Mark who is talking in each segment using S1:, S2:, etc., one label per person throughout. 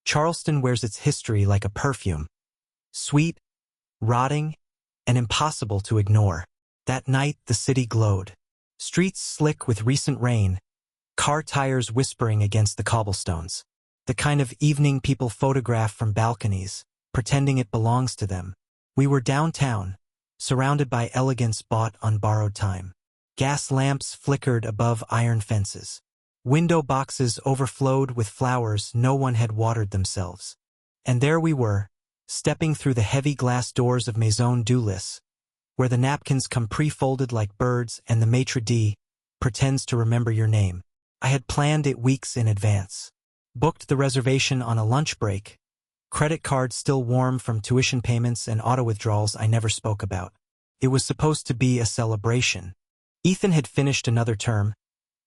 S1: Charleston wears its history like a perfume. Sweet, rotting, and impossible to ignore. That night, the city glowed. Streets slick with recent rain, car tires whispering against the cobblestones. The kind of evening people photograph from balconies, pretending it belongs to them. We were downtown, surrounded by elegance bought on borrowed time. Gas lamps flickered above iron fences. Window boxes overflowed with flowers no one had watered themselves. And there we were, stepping through the heavy glass doors of Maison du Lys, where the napkins come pre-folded like birds and the maitre d' pretends to remember your name. I had planned it weeks in advance. Booked the reservation on a lunch break, credit card still warm from tuition payments and auto withdrawals I never spoke about. It was supposed to be a celebration. Ethan had finished another term,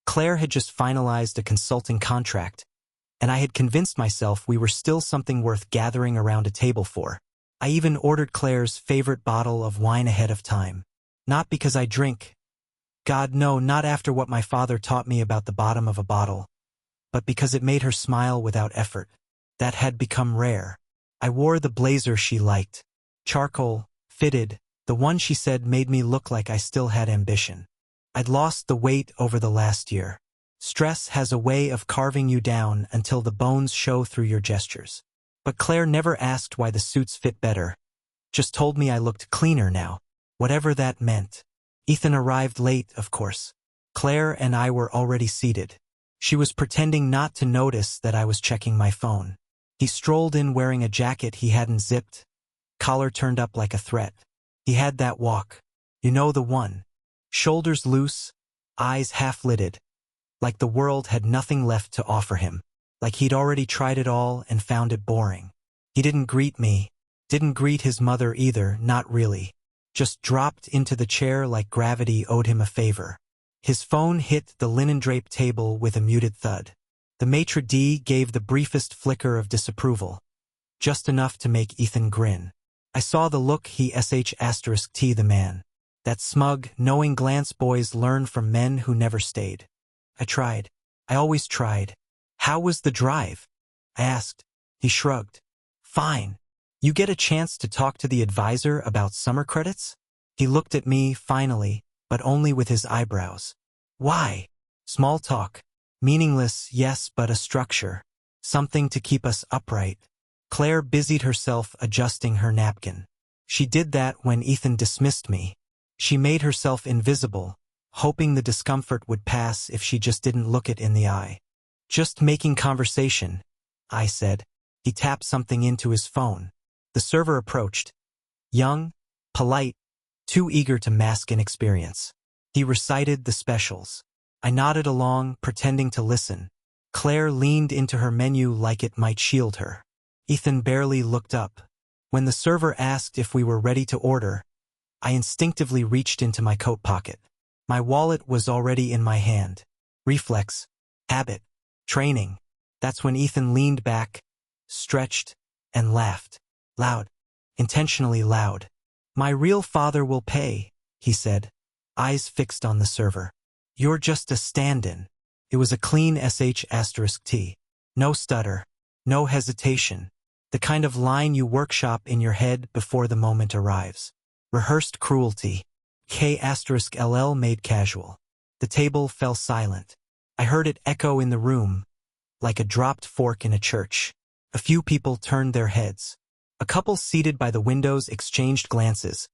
S1: Claire had just finalized a consulting contract, and I had convinced myself we were still something worth gathering around a table for. I even ordered Claire's favorite bottle of wine ahead of time. Not because I drink. God, no, not after what my father taught me about the bottom of a bottle. But because it made her smile without effort. That had become rare. I wore the blazer she liked. Charcoal, fitted, the one she said made me look like I still had ambition. I'd lost the weight over the last year. Stress has a way of carving you down until the bones show through your gestures. But Claire never asked why the suits fit better. Just told me I looked cleaner now. Whatever that meant. Ethan arrived late, of course. Claire and I were already seated. She was pretending not to notice that I was checking my phone. He strolled in wearing a jacket he hadn't zipped, collar turned up like a threat. He had that walk. You know the one. Shoulders loose, eyes half-lidded. Like the world had nothing left to offer him. Like he'd already tried it all and found it boring. He didn't greet me. Didn't greet his mother either, not really. Just dropped into the chair like gravity owed him a favor. His phone hit the linen-draped table with a muted thud. The maitre d' gave the briefest flicker of disapproval. Just enough to make Ethan grin. I saw the look he *T the man. That smug, knowing glance boys learn from men who never stayed. I tried. I always tried. How was the drive? I asked. He shrugged. Fine. You get a chance to talk to the advisor about summer credits? He looked at me, finally, but only with his eyebrows. Why? Small talk. Meaningless, yes, but a structure. Something to keep us upright. Claire busied herself adjusting her napkin. She did that when Ethan dismissed me. She made herself invisible, hoping the discomfort would pass if she just didn't look it in the eye. Just making conversation, I said. He tapped something into his phone. The server approached. Young, polite, too eager to mask inexperience. He recited the specials. I nodded along, pretending to listen. Claire leaned into her menu like it might shield her. Ethan barely looked up. When the server asked if we were ready to order, I instinctively reached into my coat pocket. My wallet was already in my hand. Reflex. Habit. Training. That's when Ethan leaned back, stretched, and laughed. Loud. Intentionally loud. My real father will pay, he said, eyes fixed on the server. You're just a stand-in. It was a clean *T. No stutter. No hesitation. The kind of line you workshop in your head before the moment arrives. Rehearsed cruelty. K*LL made casual. The table fell silent. I heard it echo in the room, like a dropped fork in a church. A few people turned their heads. A couple seated by the windows exchanged glances,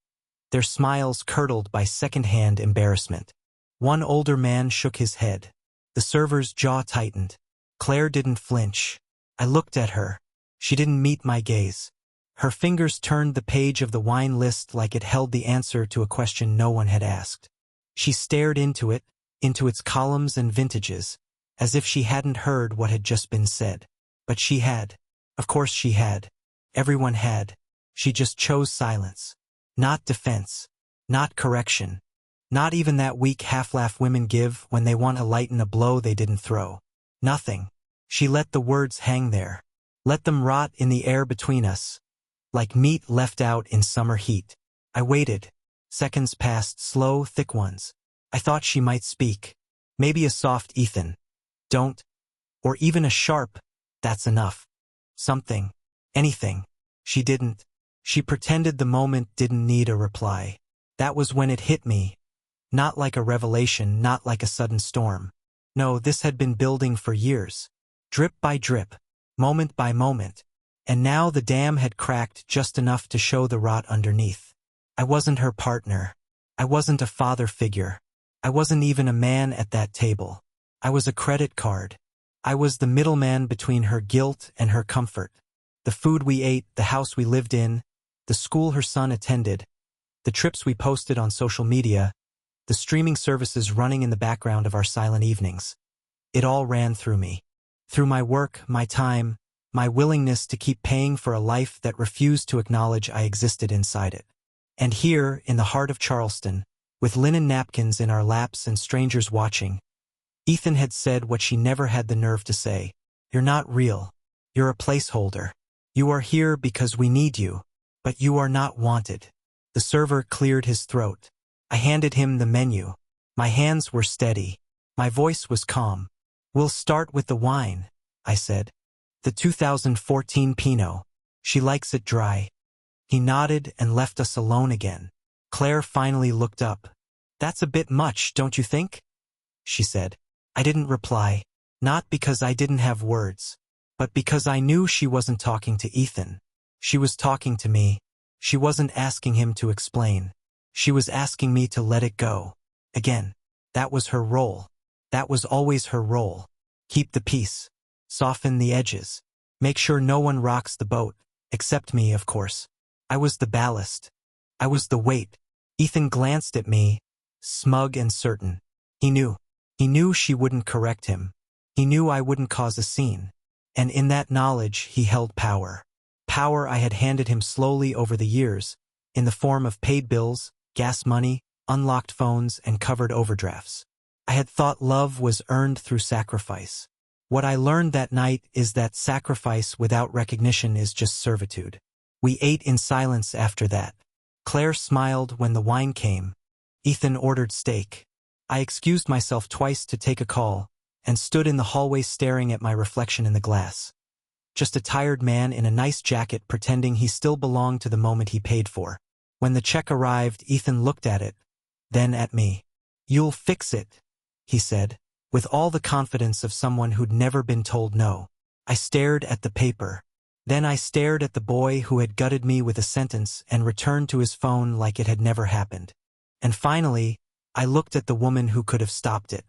S1: their smiles curdled by second-hand embarrassment. One older man shook his head. The server's jaw tightened. Claire didn't flinch. I looked at her. She didn't meet my gaze. Her fingers turned the page of the wine list like it held the answer to a question no one had asked. She stared into it, into its columns and vintages, as if she hadn't heard what had just been said. But she had. Of course she had. Everyone had. She just chose silence. Not defense. Not correction. Not even that weak half-laugh women give when they want to lighten a blow they didn't throw. Nothing. She let the words hang there. Let them rot in the air between us, like meat left out in summer heat. I waited. Seconds passed, slow, thick ones. I thought she might speak. Maybe a soft Ethan. Don't. Or even a sharp, that's enough. Something. Anything. She didn't. She pretended the moment didn't need a reply. That was when it hit me. Not like a revelation, not like a sudden storm. No, this had been building for years. Drip by drip. Moment by moment. And now the dam had cracked just enough to show the rot underneath. I wasn't her partner. I wasn't a father figure. I wasn't even a man at that table. I was a credit card. I was the middleman between her guilt and her comfort. The food we ate, the house we lived in, the school her son attended, the trips we posted on social media, the streaming services running in the background of our silent evenings. It all ran through me. Through my work, my time, my willingness to keep paying for a life that refused to acknowledge I existed inside it. And here, in the heart of Charleston, with linen napkins in our laps and strangers watching, Ethan had said what she never had the nerve to say. You're not real. You're a placeholder. You are here because we need you, but you are not wanted. The server cleared his throat. I handed him the menu. My hands were steady. My voice was calm. We'll start with the wine, I said. The 2014 Pinot. She likes it dry. He nodded and left us alone again. Claire finally looked up. That's a bit much, don't you think? She said. I didn't reply, not because I didn't have words, but because I knew she wasn't talking to Ethan. She was talking to me. She wasn't asking him to explain. She was asking me to let it go. Again, that was her role. That was always her role. Keep the peace. Soften the edges. Make sure no one rocks the boat, except me, of course. I was the ballast. I was the weight. Ethan glanced at me, smug and certain. He knew. He knew she wouldn't correct him. He knew I wouldn't cause a scene. And in that knowledge, he held power. Power I had handed him slowly over the years, in the form of paid bills, gas money, unlocked phones, and covered overdrafts. I had thought love was earned through sacrifice. What I learned that night is that sacrifice without recognition is just servitude. We ate in silence after that. Claire smiled when the wine came. Ethan ordered steak. I excused myself twice to take a call, and stood in the hallway staring at my reflection in the glass. Just a tired man in a nice jacket pretending he still belonged to the moment he paid for. When the check arrived, Ethan looked at it, then at me. You'll fix it, he said, with all the confidence of someone who'd never been told no. I stared at the paper. Then I stared at the boy who had gutted me with a sentence and returned to his phone like it had never happened. And finally, I looked at the woman who could have stopped it,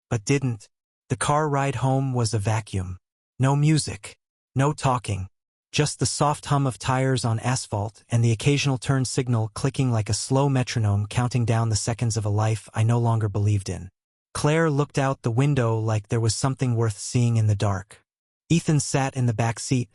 S1: but didn't. The car ride home was a vacuum. No music. No talking. Just the soft hum of tires on asphalt and the occasional turn signal clicking like a slow metronome counting down the seconds of a life I no longer believed in. Claire looked out the window like there was something worth seeing in the dark. Ethan sat in the back seat,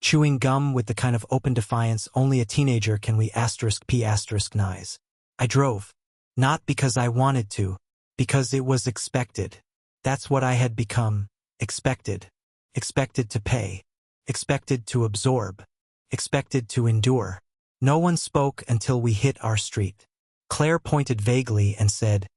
S1: chewing gum with the kind of open defiance only a teenager can we *p***nize. I drove. Not because I wanted to, because it was expected. That's what I had become. Expected. Expected to pay. Expected to absorb. Expected to endure. No one spoke until we hit our street. Claire pointed vaguely and said,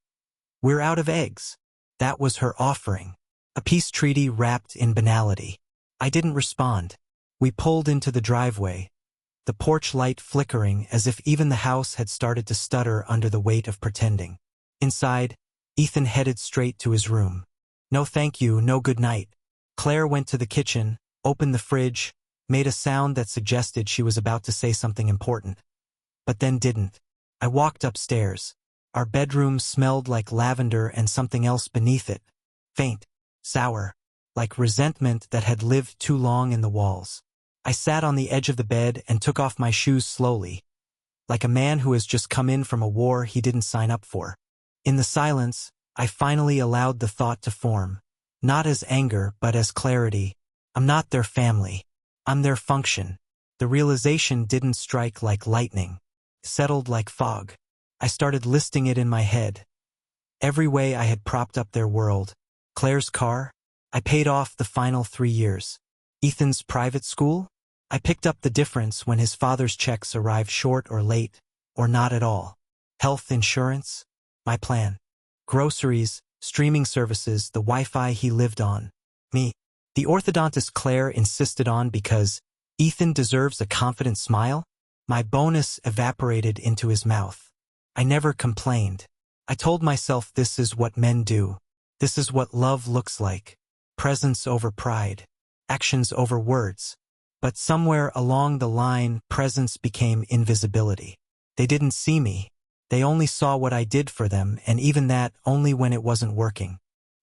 S1: "We're out of eggs." That was her offering. A peace treaty wrapped in banality. I didn't respond. We pulled into the driveway, the porch light flickering as if even the house had started to stutter under the weight of pretending. Inside, Ethan headed straight to his room. No thank you, no good night. Claire went to the kitchen, opened the fridge, made a sound that suggested she was about to say something important. But then didn't. I walked upstairs. Our bedroom smelled like lavender and something else beneath it. Faint, sour, like resentment that had lived too long in the walls. I sat on the edge of the bed and took off my shoes slowly, like a man who has just come in from a war he didn't sign up for. In the silence, I finally allowed the thought to form, not as anger but as clarity. I'm not their family. I'm their function. The realization didn't strike like lightning. It settled like fog. I started listing it in my head. Every way I had propped up their world. Claire's car. I paid off the final 3 years. Ethan's private school. I picked up the difference when his father's checks arrived short or late, or not at all. Health insurance. My plan. Groceries, streaming services, the Wi-Fi he lived on. Me. The orthodontist Claire insisted on because Ethan deserves a confident smile? My bonus evaporated into his mouth. I never complained. I told myself this is what men do. This is what love looks like. Presence over pride. Actions over words. But somewhere along the line, presence became invisibility. They didn't see me. They only saw what I did for them, and even that only when it wasn't working.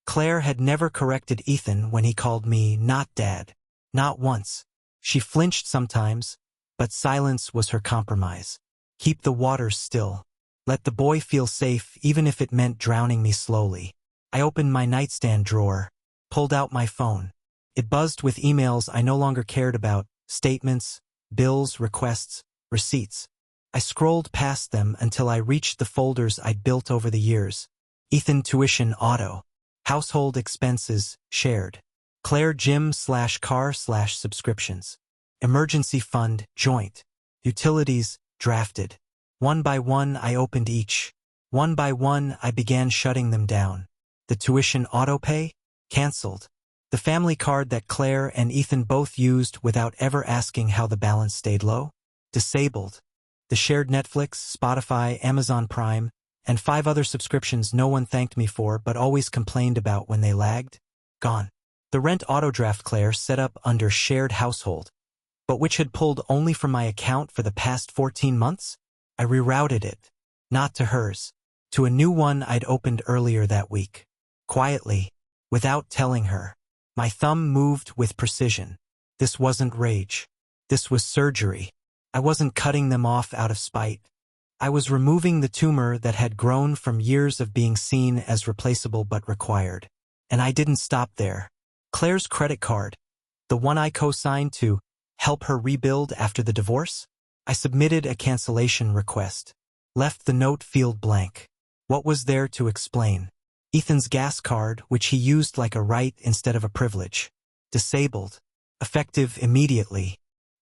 S1: Claire had never corrected Ethan when he called me not dad. Not once. She flinched sometimes, but silence was her compromise. Keep the waters still. Let the boy feel safe even if it meant drowning me slowly. I opened my nightstand drawer, pulled out my phone. It buzzed with emails I no longer cared about, statements, bills, requests, receipts. I scrolled past them until I reached the folders I'd built over the years. Ethan tuition auto. Household expenses shared. Claire gym/car/subscriptions. Emergency fund joint. Utilities drafted. One by one I opened each. One by one I began shutting them down. The tuition autopay? Cancelled. The family card that Claire and Ethan both used without ever asking how the balance stayed low? Disabled. The shared Netflix, Spotify, Amazon Prime, and 5 other subscriptions no one thanked me for but always complained about when they lagged? Gone. The rent autodraft Claire set up under shared household, but which had pulled only from my account for the past 14 months? I rerouted it. Not to hers. To a new one I'd opened earlier that week. Quietly, without telling her. My thumb moved with precision. This wasn't rage. This was surgery. I wasn't cutting them off out of spite. I was removing the tumor that had grown from years of being seen as replaceable but required. And I didn't stop there. Claire's credit card, the one I co-signed to help her rebuild after the divorce? I submitted a cancellation request. Left the note field blank. What was there to explain? Ethan's gas card, which he used like a right instead of a privilege. Disabled. Effective immediately.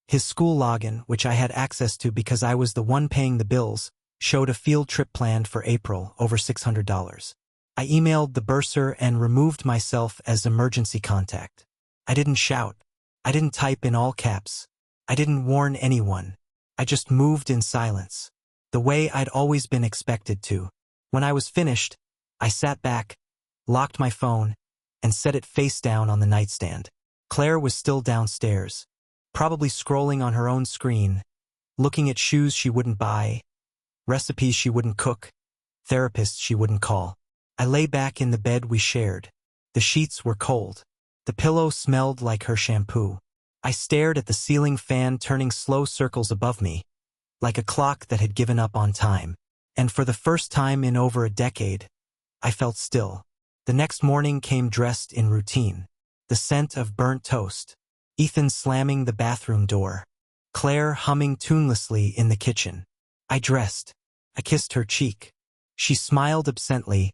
S1: His school login, which I had access to because I was the one paying the bills, showed a field trip planned for April, over $600. I emailed the bursar and removed myself as emergency contact. I didn't shout. I didn't type in all caps. I didn't warn anyone. I just moved in silence. The way I'd always been expected to. When I was finished, I sat back, locked my phone, and set it face down on the nightstand. Claire was still downstairs, probably scrolling on her own screen, looking at shoes she wouldn't buy, recipes she wouldn't cook, therapists she wouldn't call. I lay back in the bed we shared. The sheets were cold. The pillow smelled like her shampoo. I stared at the ceiling fan turning slow circles above me, like a clock that had given up on time. And for the first time in over a decade, I felt still. The next morning came dressed in routine. The scent of burnt toast. Ethan slamming the bathroom door. Claire humming tunelessly in the kitchen. I dressed. I kissed her cheek. She smiled absently,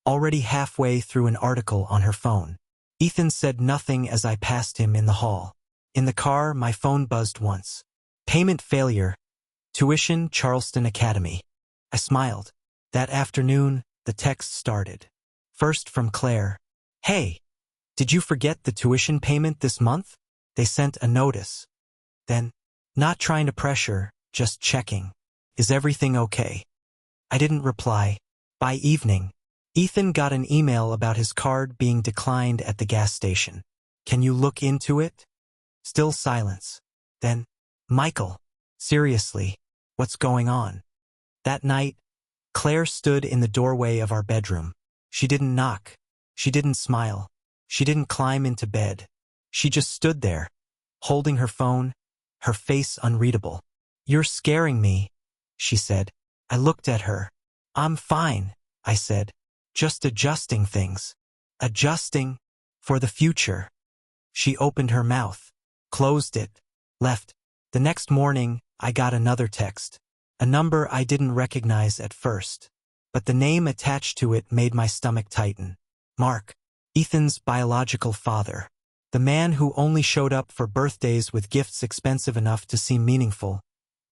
S1: already halfway through an article on her phone. Ethan said nothing as I passed him in the hall. In the car, my phone buzzed once. Payment failure. Tuition, Charleston Academy. I smiled. That afternoon, the text started. First from Claire. Hey, did you forget the tuition payment this month? They sent a notice. Then, not trying to pressure, just checking. Is everything okay? I didn't reply. By evening, Ethan got an email about his card being declined at the gas station. Can you look into it? Still silence. Then, Michael, seriously, what's going on? That night, Claire stood in the doorway of our bedroom. She didn't knock. She didn't smile. She didn't climb into bed. She just stood there, holding her phone, her face unreadable. You're scaring me, she said. I looked at her. I'm fine, I said. Just adjusting things. Adjusting for the future. She opened her mouth, closed it, left. The next morning, I got another text. A number I didn't recognize at first, but the name attached to it made my stomach tighten. Mark, Ethan's biological father. The man who only showed up for birthdays with gifts expensive enough to seem meaningful,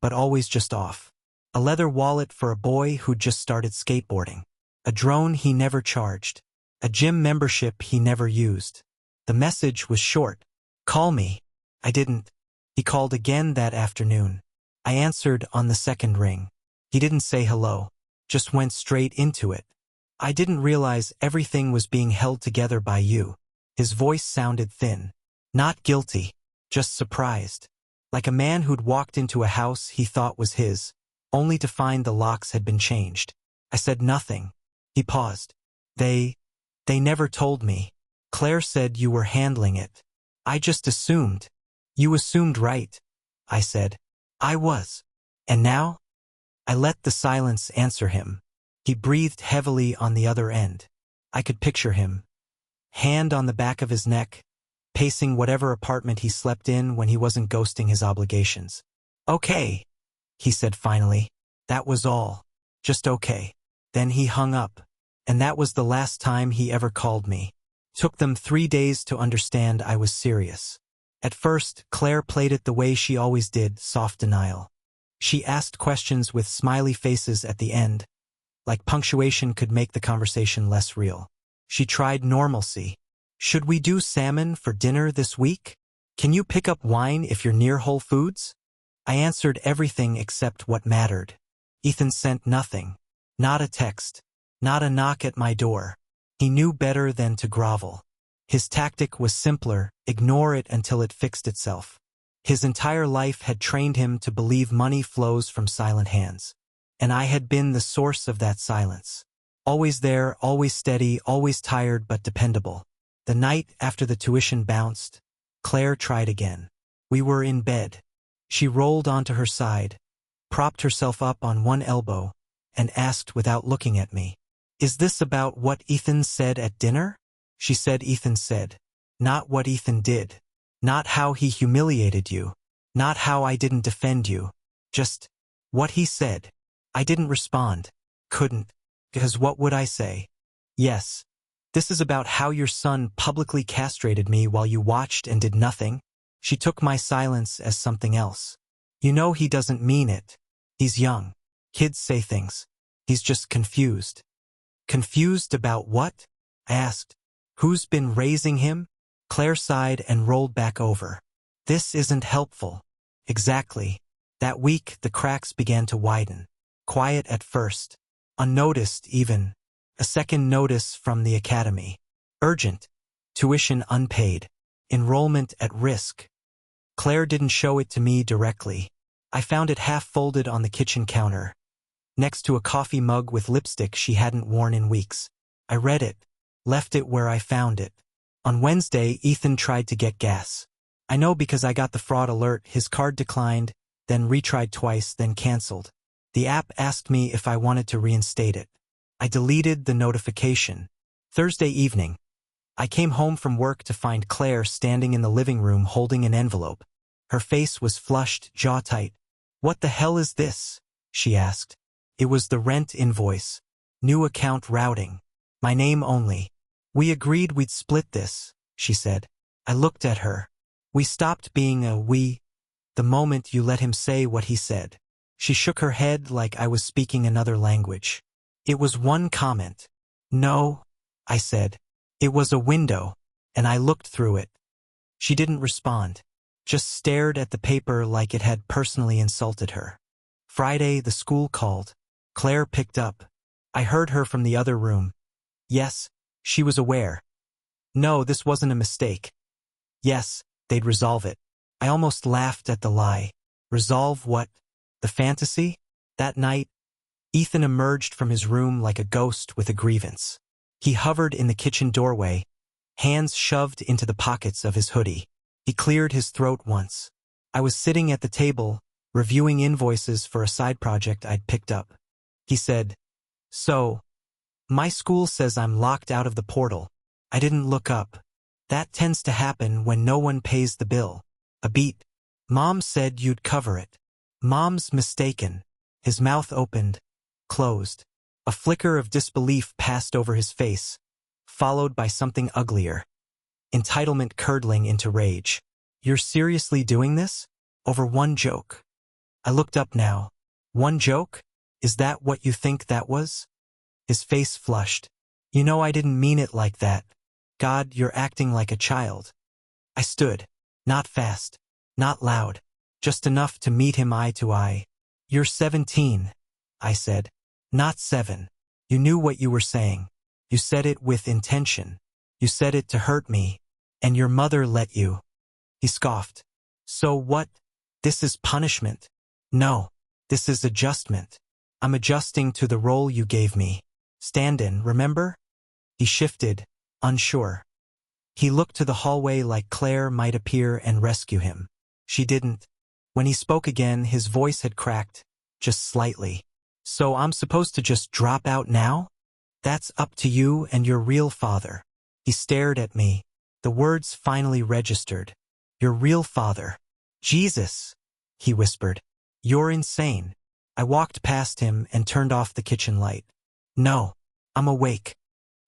S1: but always just off. A leather wallet for a boy who'd just started skateboarding. A drone he never charged. A gym membership he never used. The message was short. Call me. I didn't. He called again that afternoon. I answered on the second ring. He didn't say hello, just went straight into it. I didn't realize everything was being held together by you. His voice sounded thin. Not guilty, just surprised. Like a man who'd walked into a house he thought was his, only to find the locks had been changed. I said nothing. He paused. They never told me. Claire said you were handling it. I just assumed. You assumed right, I said. I was. And now? I let the silence answer him. He breathed heavily on the other end. I could picture him. Hand on the back of his neck, pacing whatever apartment he slept in when he wasn't ghosting his obligations. Okay, he said finally. That was all. Just okay. Then he hung up. And that was the last time he ever called me. Took them 3 days to understand I was serious. At first, Claire played it the way she always did, soft denial. She asked questions with smiley faces at the end, like punctuation could make the conversation less real. She tried normalcy. Should we do salmon for dinner this week? Can you pick up wine if you're near Whole Foods? I answered everything except what mattered. Ethan sent nothing. Not a text. Not a knock at my door. He knew better than to grovel. His tactic was simpler, ignore it until it fixed itself. His entire life had trained him to believe money flows from silent hands. And I had been the source of that silence. Always there, always steady, always tired but dependable. The night after the tuition bounced, Claire tried again. We were in bed. She rolled onto her side, propped herself up on one elbow, and asked without looking at me, "Is this about what Ethan said at dinner?" She said Ethan said. Not what Ethan did. Not how he humiliated you. Not how I didn't defend you. Just what he said. I didn't respond. Couldn't. Because what would I say? Yes. This is about how your son publicly castrated me while you watched and did nothing. She took my silence as something else. You know he doesn't mean it. He's young. Kids say things. He's just confused. Confused about what? I asked. Who's been raising him? Claire sighed and rolled back over. This isn't helpful. Exactly. That week, the cracks began to widen. Quiet at first. Unnoticed, even. A second notice from the academy. Urgent. Tuition unpaid. Enrollment at risk. Claire didn't show it to me directly. I found it half-folded on the kitchen counter, next to a coffee mug with lipstick she hadn't worn in weeks. I read it. Left it where I found it. On Wednesday, Ethan tried to get gas. I know because I got the fraud alert. His card declined, then retried twice, then canceled. The app asked me if I wanted to reinstate it. I deleted the notification. Thursday evening, I came home from work to find Claire standing in the living room holding an envelope. Her face was flushed, jaw tight. "What the hell is this?" she asked. It was the rent invoice. New account routing. My name only. "We agreed we'd split this," she said. I looked at her. "We stopped being a we the moment you let him say what he said." She shook her head like I was speaking another language. "It was one comment." "No," I said. "It was a window, and I looked through it." She didn't respond, just stared at the paper like it had personally insulted her. Friday, the school called. Claire picked up. I heard her from the other room. Yes, she was aware. No, this wasn't a mistake. Yes, they'd resolve it. I almost laughed at the lie. Resolve what? The fantasy? That night, Ethan emerged from his room like a ghost with a grievance. He hovered in the kitchen doorway, hands shoved into the pockets of his hoodie. He cleared his throat once. I was sitting at the table, reviewing invoices for a side project I'd picked up. He said, "So, my school says I'm locked out of the portal." I didn't look up. That tends to happen when no one pays the bill. A beat. "Mom said you'd cover it." "Mom's mistaken." His mouth opened, closed. A flicker of disbelief passed over his face, followed by something uglier. Entitlement curdling into rage. "You're seriously doing this? Over one joke?" I looked up now. "One joke? Is that what you think that was?" His face flushed. "You know I didn't mean it like that." God, you're acting like a child. I stood. Not fast. Not loud. Just enough to meet him eye to eye. You're 17, I said. Not 7. You knew what you were saying. You said it with intention. You said it to hurt me. And your mother let you. He scoffed. So what? This is punishment. No. This is adjustment. I'm adjusting to the role you gave me. Stand-in, remember? He shifted, unsure. He looked to the hallway like Claire might appear and rescue him. She didn't. When he spoke again, his voice had cracked, just slightly. So I'm supposed to just drop out now? That's up to you and your real father. He stared at me. The words finally registered. Your real father. Jesus, he whispered. You're insane. I walked past him and turned off the kitchen light. No, I'm awake.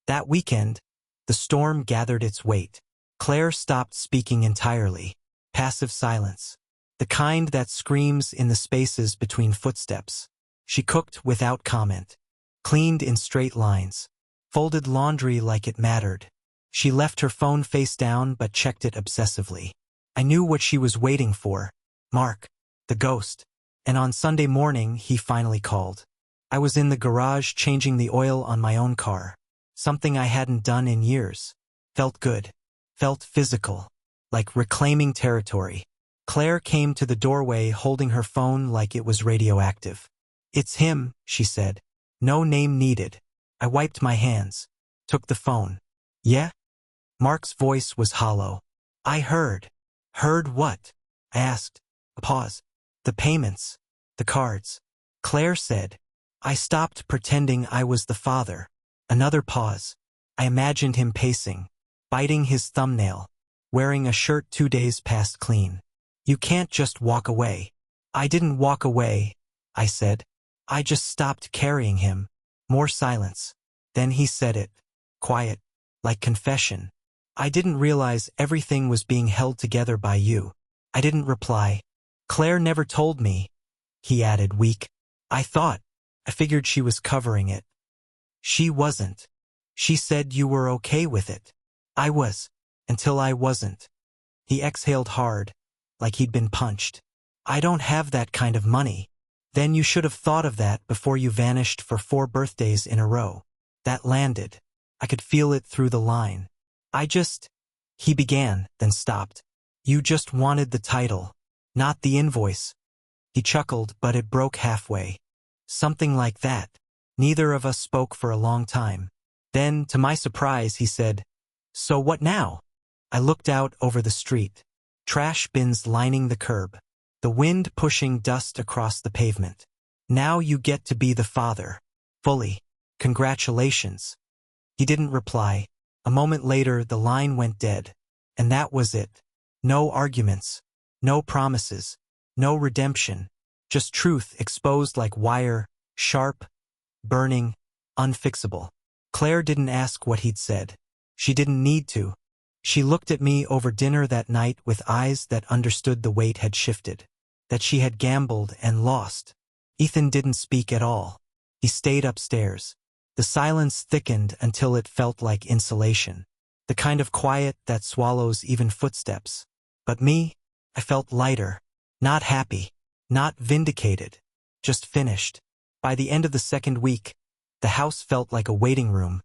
S1: That weekend, the storm gathered its weight. Claire stopped speaking entirely. Passive silence. The kind that screams in the spaces between footsteps. She cooked without comment. Cleaned in straight lines. Folded laundry like it mattered. She left her phone face down but checked it obsessively. I knew what she was waiting for. Mark, the ghost. And on Sunday morning, he finally called. I was in the garage changing the oil on my own car. Something I hadn't done in years. Felt good. Felt physical. Like reclaiming territory. Claire came to the doorway holding her phone like it was radioactive. It's him, she said. No name needed. I wiped my hands. Took the phone. Yeah? Mark's voice was hollow. I heard. Heard what? I asked. A pause. The payments. The cards. Claire said. I stopped pretending I was the father. Another pause. I imagined him pacing. Biting his thumbnail. Wearing a shirt 2 days past clean. You can't just walk away. I didn't walk away, I said. I just stopped carrying him. More silence. Then he said it. Quiet. Like confession. I didn't realize everything was being held together by you. I didn't reply. Claire never told me. He added, weak. I figured she was covering it. She wasn't. She said you were okay with it. I was. Until I wasn't. He exhaled hard. Like he'd been punched. I don't have that kind of money. Then you should have thought of that before you vanished for 4 birthdays in a row. That landed. I could feel it through the line. He began, then stopped. You just wanted the title, not the invoice. He chuckled, but it broke halfway. Something like that. Neither of us spoke for a long time. Then, to my surprise, he said, So what now? I looked out over the street. Trash bins lining the curb. The wind pushing dust across the pavement. Now you get to be the father. Fully. Congratulations. He didn't reply. A moment later, the line went dead. And that was it. No arguments. No promises. No redemption. Just truth exposed like wire, sharp, burning, unfixable. Claire didn't ask what he'd said. She didn't need to. She looked at me over dinner that night with eyes that understood the weight had shifted. That she had gambled and lost. Ethan didn't speak at all. He stayed upstairs. The silence thickened until it felt like insulation. The kind of quiet that swallows even footsteps. But me, I felt lighter. Not happy. Not vindicated. Just finished. By the end of the second week, the house felt like a waiting room.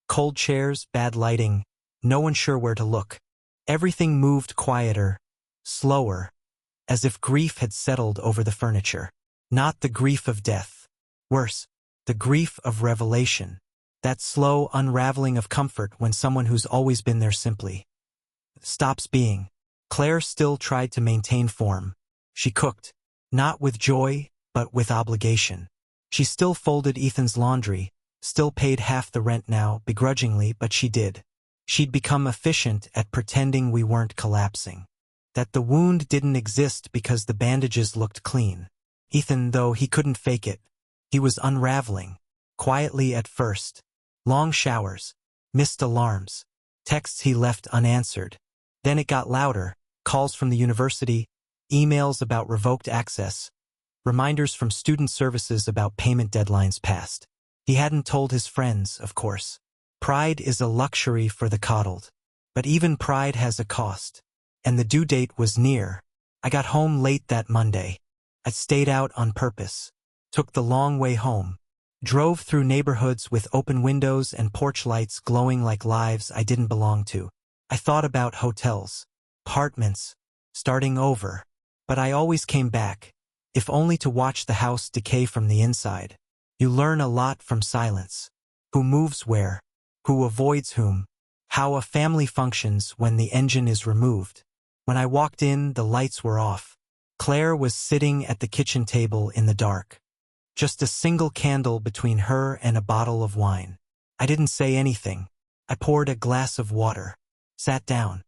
S1: Cold chairs, bad lighting, no one sure where to look. Everything moved quieter, slower, as if grief had settled over the furniture. Not the grief of death. Worse, the grief of revelation. That slow unraveling of comfort when someone who's always been there simply stops being. Claire still tried to maintain form. She cooked, not with joy, but with obligation. She still folded Ethan's laundry, still paid half the rent now, begrudgingly, but she did. She'd become efficient at pretending we weren't collapsing. That the wound didn't exist because the bandages looked clean. Ethan, though he couldn't fake it, he was unraveling. Quietly at first. Long showers. Missed alarms. Texts he left unanswered. Then it got louder. Calls from the university. Emails about revoked access. Reminders from student services about payment deadlines passed. He hadn't told his friends, of course. Pride is a luxury for the coddled. But even pride has a cost. And the due date was near. I got home late that Monday. I stayed out on purpose. Took the long way home. Drove through neighborhoods with open windows and porch lights glowing like lives I didn't belong to. I thought about hotels, apartments, starting over. But I always came back, if only to watch the house decay from the inside. You learn a lot from silence. Who moves where? Who avoids whom? How a family functions when the engine is removed. When I walked in, the lights were off. Claire was sitting at the kitchen table in the dark. Just a single candle between her and a bottle of wine. I didn't say anything. I poured a glass of water. Sat down.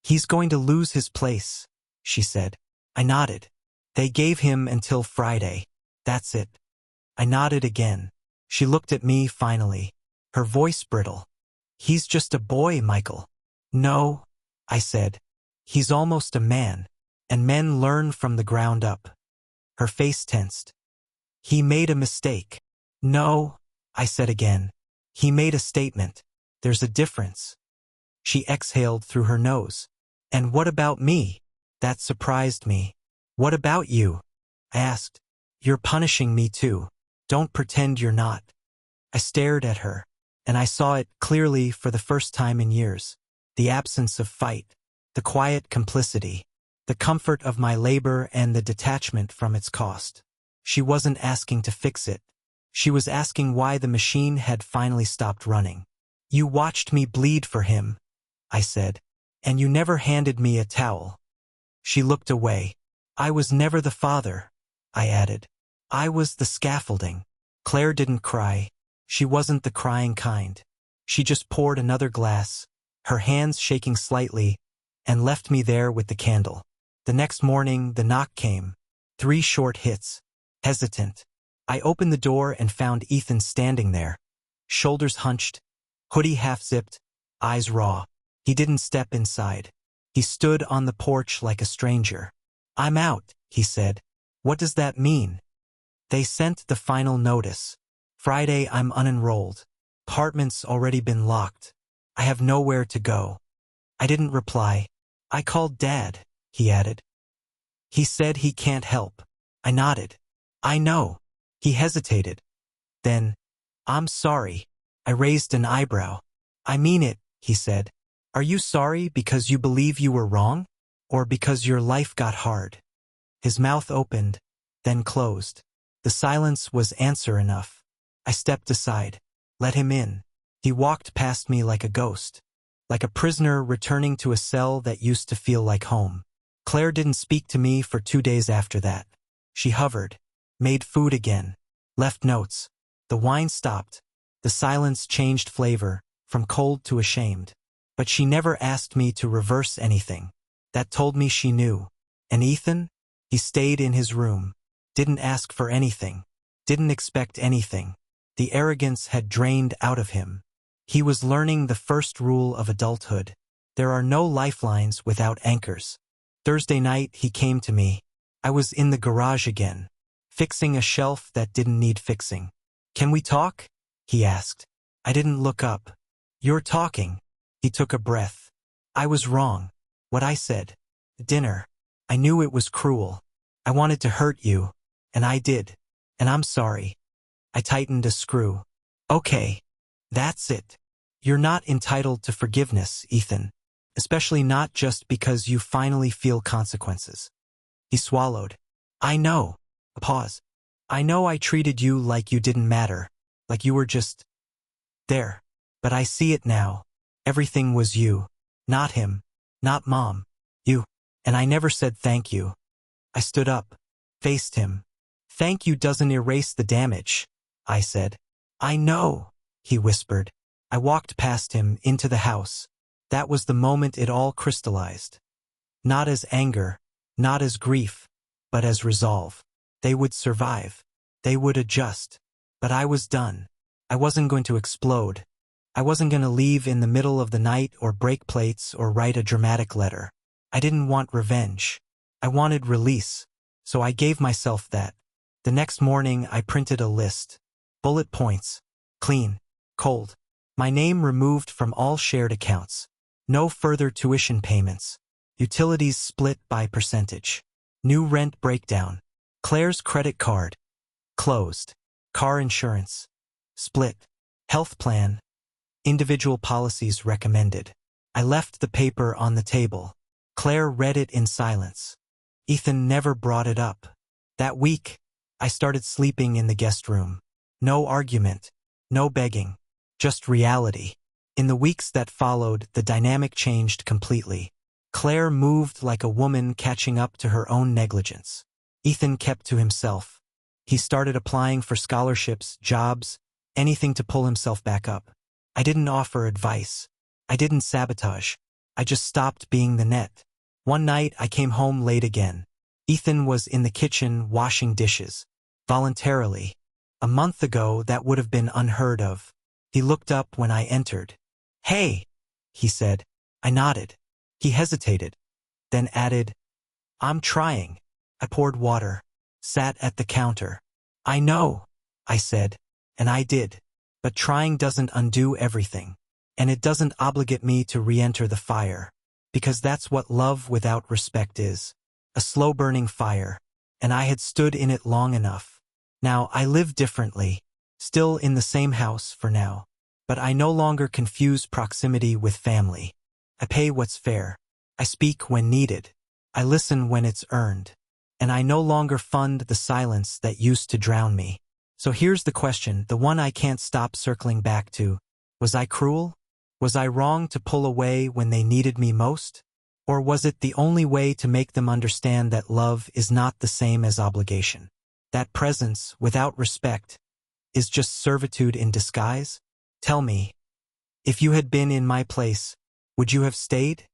S1: "He's going to lose his place," she said. I nodded. "They gave him until Friday. That's it." I nodded again. She looked at me finally. Her voice brittle. "He's just a boy, Michael." "No," I said. "He's almost a man. And men learn from the ground up." Her face tensed. "He made a mistake." "No," I said again. "He made a statement. There's a difference." She exhaled through her nose. "And what about me?" That surprised me. "What about you?" I asked. "You're punishing me too. Don't pretend you're not." I stared at her, and I saw it clearly for the first time in years. The absence of fight, the quiet complicity, the comfort of my labor and the detachment from its cost. She wasn't asking to fix it. She was asking why the machine had finally stopped running. "You watched me bleed for him," I said, "and you never handed me a towel." She looked away. "I was never the father," I added. "I was the scaffolding." Claire didn't cry. She wasn't the crying kind. She just poured another glass, her hands shaking slightly, and left me there with the candle. The next morning, the knock came. 3 short hits. Hesitant. I opened the door and found Ethan standing there. Shoulders hunched, hoodie half-zipped, eyes raw. He didn't step inside. He stood on the porch like a stranger. "I'm out," he said. "What does that mean?" "They sent the final notice. Friday I'm unenrolled. Apartment's already been locked. I have nowhere to go." I didn't reply. "I called Dad," he added. "He said he can't help." I nodded. "I know." He hesitated. Then, "I'm sorry." I raised an eyebrow. "I mean it," he said. "Are you sorry because you believe you were wrong? Or because your life got hard?" His mouth opened, then closed. The silence was answer enough. I stepped aside, let him in. He walked past me like a ghost, like a prisoner returning to a cell that used to feel like home. Claire didn't speak to me for 2 days after that. She hovered, made food again, left notes. The wine stopped. The silence changed flavor, from cold to ashamed. But she never asked me to reverse anything. That told me she knew. And Ethan? He stayed in his room. Didn't ask for anything. Didn't expect anything. The arrogance had drained out of him. He was learning the first rule of adulthood. There are no lifelines without anchors. Thursday night he came to me. I was in the garage again, fixing a shelf that didn't need fixing. "Can we talk?" he asked. I didn't look up. "You're talking." He took a breath. "I was wrong. What I said. Dinner. I knew it was cruel. I wanted to hurt you. And I did. And I'm sorry." I tightened a screw. "Okay. That's it. You're not entitled to forgiveness, Ethan. Especially not just because you finally feel consequences." He swallowed. "I know." A pause. "I know I treated you like you didn't matter. Like you were just there. But I see it now. Everything was you. Not him. Not Mom. You. And I never said thank you." I stood up. Faced him. "Thank you doesn't erase the damage," I said. "I know," he whispered. I walked past him into the house. That was the moment it all crystallized. Not as anger, not as grief, but as resolve. They would survive. They would adjust. But I was done. I wasn't going to explode. I wasn't going to leave in the middle of the night or break plates or write a dramatic letter. I didn't want revenge. I wanted release. So I gave myself that. The next morning I printed a list. Bullet points. Clean. Cold. My name removed from all shared accounts. No further tuition payments. Utilities split by percentage. New rent breakdown. Claire's credit card. Closed. Car insurance. Split. Health plan. Individual policies recommended. I left the paper on the table. Claire read it in silence. Ethan never brought it up. That week, I started sleeping in the guest room. No argument. No begging. Just reality. In the weeks that followed, the dynamic changed completely. Claire moved like a woman catching up to her own negligence. Ethan kept to himself. He started applying for scholarships, jobs, anything to pull himself back up. I didn't offer advice. I didn't sabotage. I just stopped being the net. One night, I came home late again. Ethan was in the kitchen washing dishes. Voluntarily. A month ago, that would have been unheard of. He looked up when I entered. "Hey," he said. I nodded. He hesitated, then added, "I'm trying." I poured water, sat at the counter. "I know," I said, and I did. But trying doesn't undo everything, and it doesn't obligate me to re-enter the fire, because that's what love without respect is. A slow-burning fire, and I had stood in it long enough. Now I live differently, still in the same house for now, but I no longer confuse proximity with family. I pay what's fair. I speak when needed. I listen when it's earned. And I no longer fund the silence that used to drown me. So here's the question, the one I can't stop circling back to. Was I cruel? Was I wrong to pull away when they needed me most? Or was it the only way to make them understand that love is not the same as obligation? That presence, without respect, is just servitude in disguise? Tell me, if you had been in my place, would you have stayed?